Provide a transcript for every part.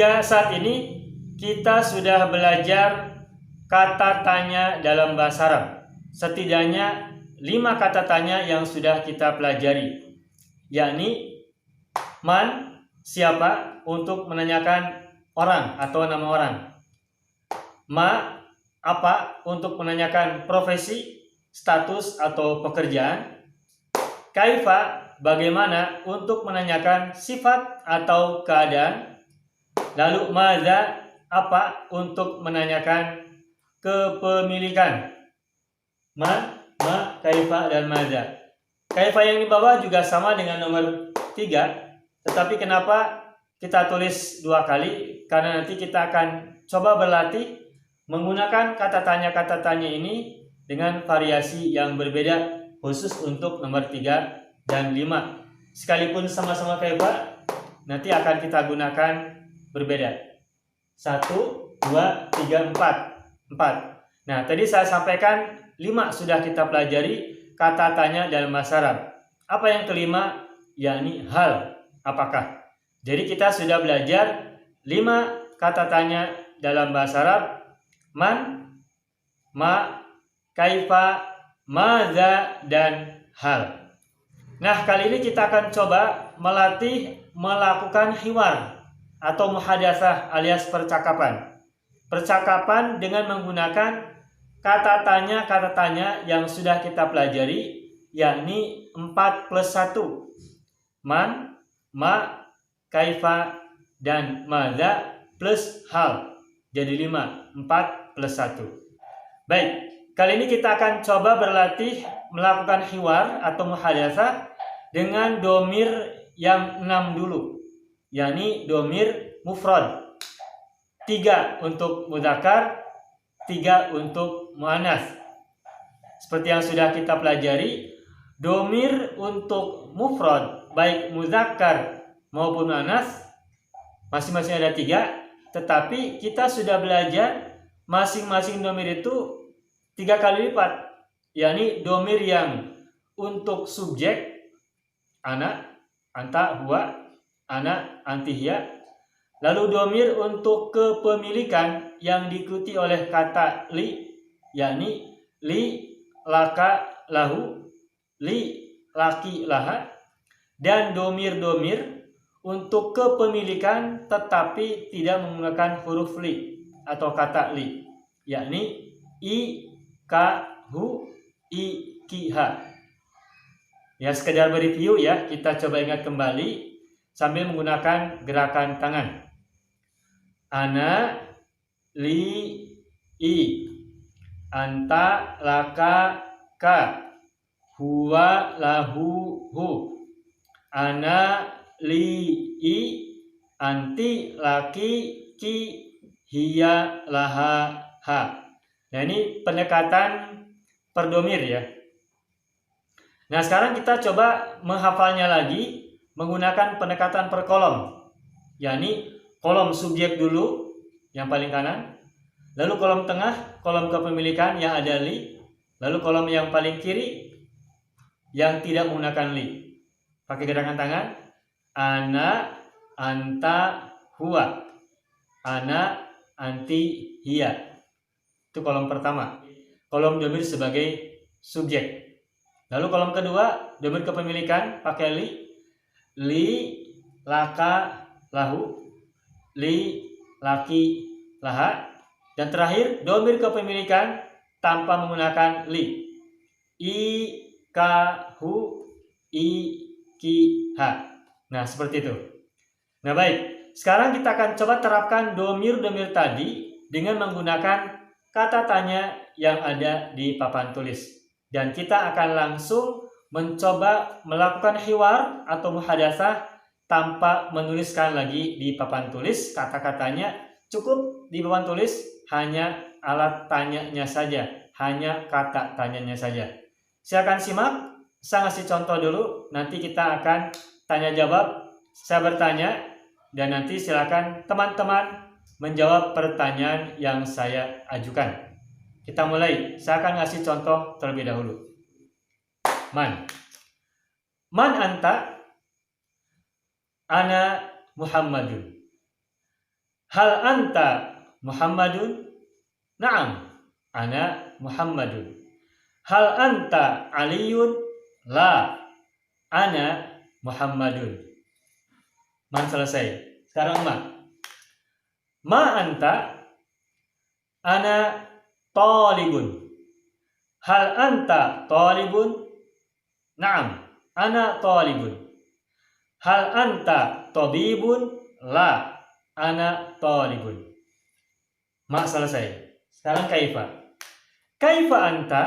hingga saat ini kita sudah belajar kata tanya dalam bahasa Arab. Setidaknya 5 kata tanya yang sudah kita pelajari, yakni man, siapa, untuk menanyakan orang atau nama orang. Ma, apa, untuk menanyakan profesi, status atau pekerjaan. Kaifa, bagaimana, untuk menanyakan sifat atau keadaan. Lalu maza, apa, untuk menanyakan kepemilikan. Kaifa dan maza. Kaifa yang di bawah juga sama dengan nomor 3, tetapi kenapa kita tulis 2 kali? Karena nanti kita akan coba berlatih menggunakan kata tanya ini dengan variasi yang berbeda, khusus untuk nomor 3 dan 5. Sekalipun sama-sama kaifa, nanti akan kita gunakan berbeda. 1, 2, 3, 4. Nah, tadi saya sampaikan 5 sudah kita pelajari kata tanya dalam bahasa Arab. Apa yang kelima? Yakni hal, apakah. Jadi kita sudah belajar 5 kata tanya dalam bahasa Arab. Man, ma, kaifa, maza, dan hal. Nah, kali ini kita akan coba melatih melakukan hiwar atau muhadatsah alias percakapan. Percakapan dengan menggunakan kata tanya yang sudah kita pelajari, yakni 4+1. Man, ma, kaifa, dan maza plus hal. Jadi 5, 4+1. Baik, kali ini kita akan coba berlatih melakukan hiwar atau muhadatsah dengan domir yang 6 dulu, yakni domir mufrad. 3 untuk mudzakkar, 3 untuk muannats. Seperti yang sudah kita pelajari, domir untuk mufrad baik mudzakkar maupun muannats masing-masing ada 3. Tetapi kita sudah belajar masing-masing domir itu 3 kali lipat, yakni domir yang untuk subjek ana, anta, huwa, ana, anti, hiya. Lalu domir untuk kepemilikan yang diikuti oleh kata li, yakni li, laka, lahu, li, laki, laha. Dan domir-domir untuk kepemilikan tetapi tidak menggunakan huruf li atau kata li, yakni i, ka, hu, i, ki, ha. Ya, sekedar mereview ya, kita coba ingat kembali sambil menggunakan gerakan tangan. Ana, li, i, anta, laka, ka, huwa, lahu, hu, ana, li, i, anti, laki, ki, hiya, laha, ha. Nah, ini pendekatan per domir ya. Nah, sekarang kita coba menghafalnya lagi menggunakan pendekatan per kolom, yakni kolom subjek dulu yang paling kanan, lalu kolom tengah, kolom kepemilikan yang ada li, lalu kolom yang paling kiri yang tidak menggunakan li. Pakai gerakan tangan. Ana, anta, huwa, ana, anti, hiya. Itu kolom pertama, kolom domir sebagai subjek. Lalu kolom kedua, domir kepemilikan pakai li, laka, lahu, li, laki, laha. Dan terakhir, domir kepemilikan tanpa menggunakan li, i, ka, hu, i, ki, ha. Nah, seperti itu. Nah, baik. Sekarang kita akan coba terapkan domir-domir tadi dengan menggunakan kata tanya yang ada di papan tulis. Dan kita akan langsung mencoba melakukan hiwar atau muhadatsah tanpa menuliskan lagi di papan tulis kata-katanya. Cukup di papan tulis hanya alat tanyanya saja, hanya kata tanyanya saja. Silakan simak, saya ngasih contoh dulu, nanti kita akan tanya jawab. Saya bertanya dan nanti silakan teman-teman menjawab pertanyaan yang saya ajukan. Kita mulai. Saya akan ngasih contoh terlebih dahulu. Man anta? Ana Muhammadun. Hal anta Muhammadun? Naam, ana Muhammadun. Hal anta Aliyun? La, ana Muhammadun. Man selesai. Sekarang ma. Ma anta? Ana talibun. Hal anta talibun? Naam, ana talibun. Hal anta tabibun? La, ana talibun. Ma selesai. Sekarang kaifa. Kaifa anta?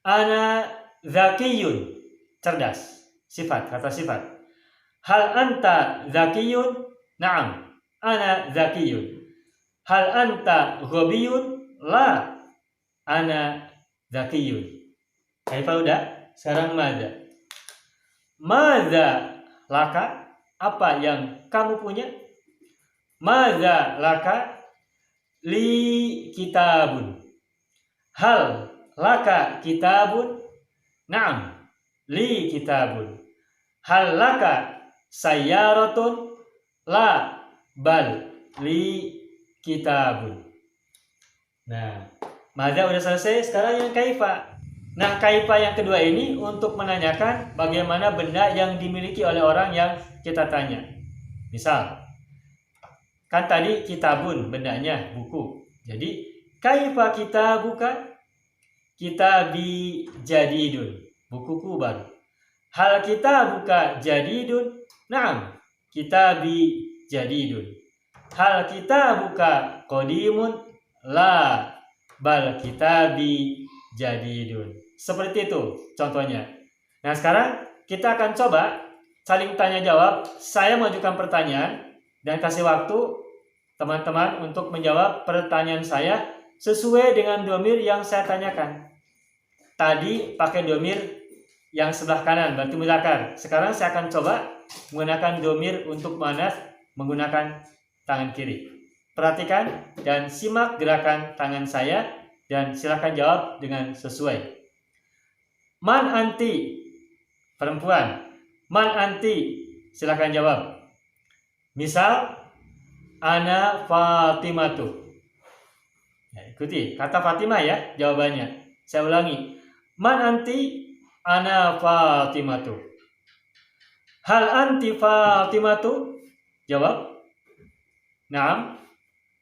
Ana zakiyun. Cerdas. Sifat, kata sifat. Hal anta zakiyun? Naam, ana zakiyun. Hal anta ghabiyun? La, ana zakiyun. Kaifa udah? Sekarang madza. Madza laka? Apa yang kamu punya? Madza laka? Li kitabun. Hal laka kitabun? Naam, li kitabun. Hal laka sayyaratun? La, bal li kitabun. Nah, madza udah selesai. Sekarang yang kaifa. Nah, kaifa yang kedua ini untuk menanyakan bagaimana benda yang dimiliki oleh orang yang kita tanya. Misal, kan tadi kitabun bendanya buku. Jadi kaifa kitabuka? Kitabi jadidun. Bukuku baru. Hal kitabuka jadidun? Naam, kitabi jadidun. Hal kitabuka qadimun? La, bal kitabi jadidun. Seperti itu contohnya. Nah, sekarang kita akan coba saling tanya jawab. Saya mengajukan pertanyaan dan kasih waktu teman-teman untuk menjawab pertanyaan saya sesuai dengan domir yang saya tanyakan. Tadi pakai domir yang sebelah kanan, berarti mudzakkar. Sekarang saya akan coba menggunakan domir untuk muannats menggunakan tangan kiri. Perhatikan dan simak gerakan tangan saya dan silakan jawab dengan sesuai. Man anti? Perempuan. Man anti? Silakan jawab. Misal, ana Fatimatu. Ya, ikuti kata Fatimah ya jawabannya. Saya ulangi. Man anti? Ana Fatimatu. Hal anti Fatimatu? Jawab. Naam,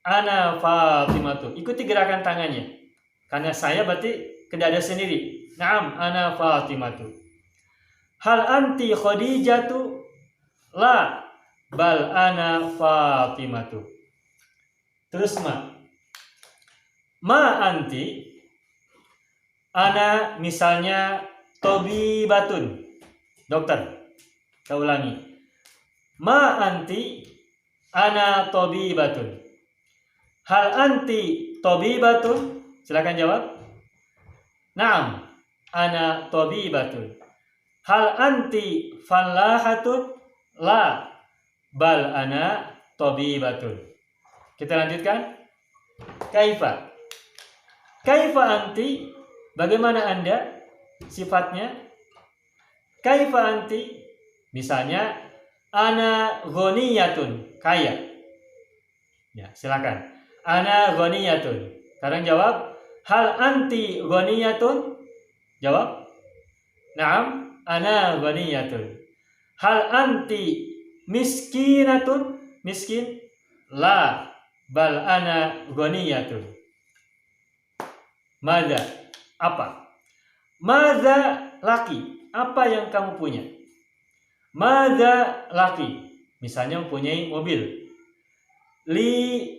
ana Fatimatu. Ikuti gerakan tangannya. Karena saya berarti ke dada sendiri. Naam, ana Fatimatu. Hal anti Khadijatu? La, bal ana Fatimatu. Terus ma anti? Ana misalnya Tobibatun, dokter. Saya ulangi. Ma anti? Ana Tobibatun. Hal anti Tobibatun? Silakan jawab. Naam, ana Tobibatun. Hal anti fallahatun? La, bal ana Tobibatun. Kita lanjutkan. Kaifa. Kaifa anti? Bagaimana Anda? Sifatnya. Kaifa anti? Misalnya, ana ghaniyatun, kaya. Ya, silakan. Ana ghaniyatun. Sekarang jawab. Hal anti ghaniyatun? Jawab. Naam, ana ghaniyatun. Hal anti miskinatun? Miskin? La, bal ana ghaniyatun. Madza? Apa? Madza laki? Apa yang kamu punya? Madza laki? Misalnya mempunyai mobil. Li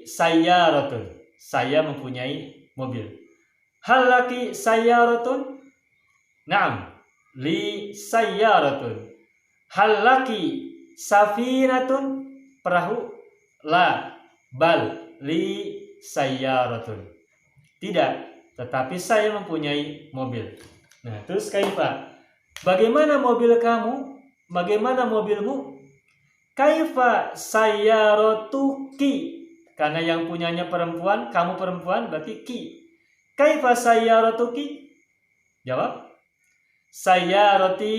sayyaratun. Saya mempunyai mobil. Hal laki sayyaratun? Naam, li sayyaratun. Hal laki safinatun? Perahu? La, bal li sayyaratun. Tidak, tetapi saya mempunyai mobil. Nah, terus kaifa? Bagaimana mobil kamu? Bagaimana mobilmu? Kaifa sayyaratuki? Karena yang punyanya perempuan, kamu perempuan, berarti ki. Kaifa sayyaratuki? Jawab. Sayyarati,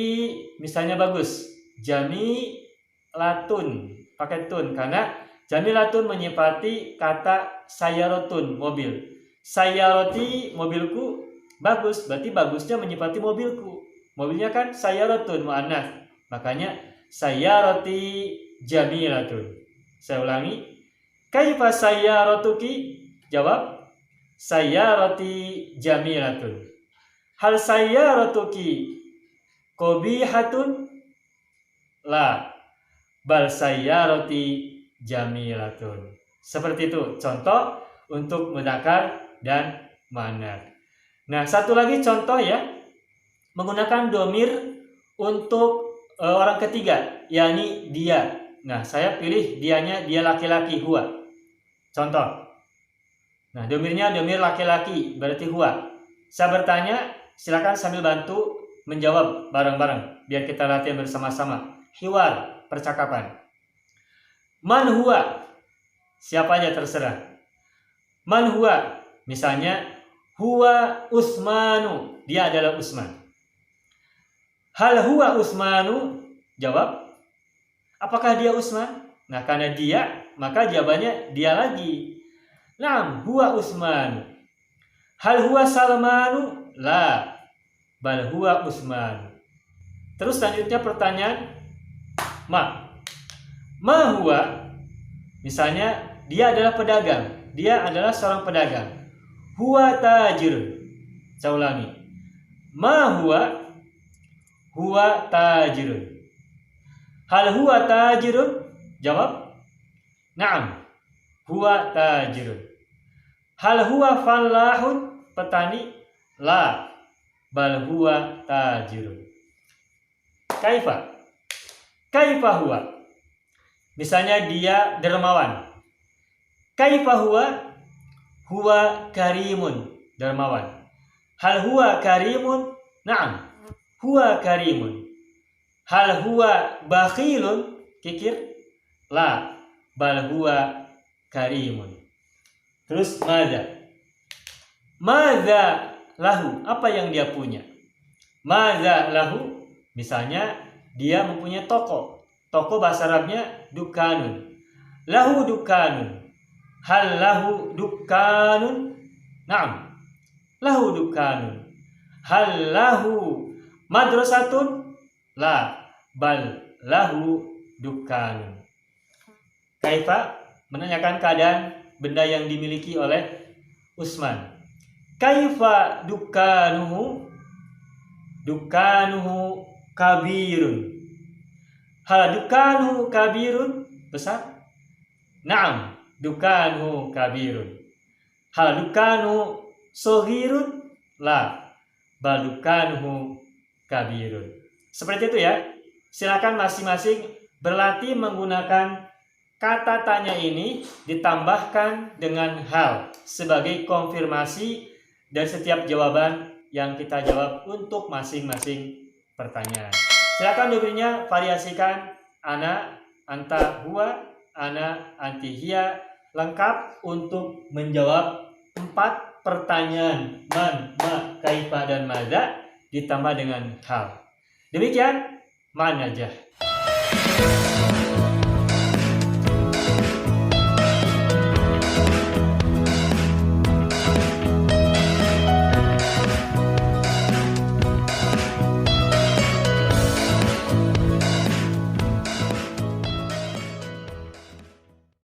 misalnya bagus. Jami latun, pakai tun. Karena Jamilatun menyifati kata sayaratun, mobil. Sayaroti, mobilku, bagus. Berarti bagusnya menyifati mobilku. Mobilnya kan sayaratun, mu'annas. Makanya sayaroti jamilatun. Saya ulangi. Kaifa sayaratuki? Jawab. Sayaroti jamilatun. Hal sayaratuki qabihatun? La. Bal sayyarati jamilatun. Seperti itu contoh untuk mudzakkar dan muannats. Nah, satu lagi contoh ya, menggunakan domir untuk orang ketiga, yakni dia. Nah, saya pilih dianya, dia laki-laki, huwa. Contoh. Nah, domirnya domir laki-laki, berarti huwa. Saya bertanya, silakan sambil bantu menjawab bareng-bareng biar kita latihan bersama-sama. Hiwar, percakapan. Man huwa, siapa aja terserah. Man huwa, misalnya huwa Utsmanu, dia adalah Utsman. Hal huwa Utsmanu, jawab, apakah dia Utsman? Nah, karena dia, maka jawabannya dia lagi. Naam, huwa Utsman. Hal huwa Salmanu? La, bal huwa Utsman. Terus selanjutnya pertanyaan ma huwa, misalnya dia adalah pedagang, dia adalah seorang pedagang. Huwa tajir. Saya ulangi. Ma huwa tajir. Hal huwa tajirun? Jawab. Naam, huwa tajir. Hal huwa fallahun? Petani? La, bal huwa tajir. Kaifa huwa? Misalnya dia dermawan. Kaifa huwa? Huwa karimun, dermawan. Hal huwa karimun? Naam, huwa karimun. Hal huwa bakhilun? Kikir? La, bal huwa karimun. Terus madza lahu, apa yang dia punya? Madza lahu, misalnya dia mempunyai toko. Toko bahasa Arabnya dukanun. Lahu dukanun. Hal lahu dukanun? Naam, lahu dukanun. Hal lahu madrasatun? La, bal lahu dukanun. Kaifa, menanyakan keadaan benda yang dimiliki oleh Utsman. Kaifa dukanuhu? Dukanuhu kabirun. Hal dukanuhu kabirun? Besar? Naam, dukanuhu kabirun. Hal dukanuhu soghirun? La, bal dukanuhu kabirun. Seperti itu ya. Silakan masing-masing berlatih menggunakan kata tanya ini ditambahkan dengan hal sebagai konfirmasi dari setiap jawaban yang kita jawab untuk masing-masing pertanyaan. Silakan diberinya variasikan ana, anta, huwa, ana, anti, hiya lengkap untuk menjawab 4 pertanyaan man, ma, kaifa, dan madza ditambah dengan hal. Demikian, man najah.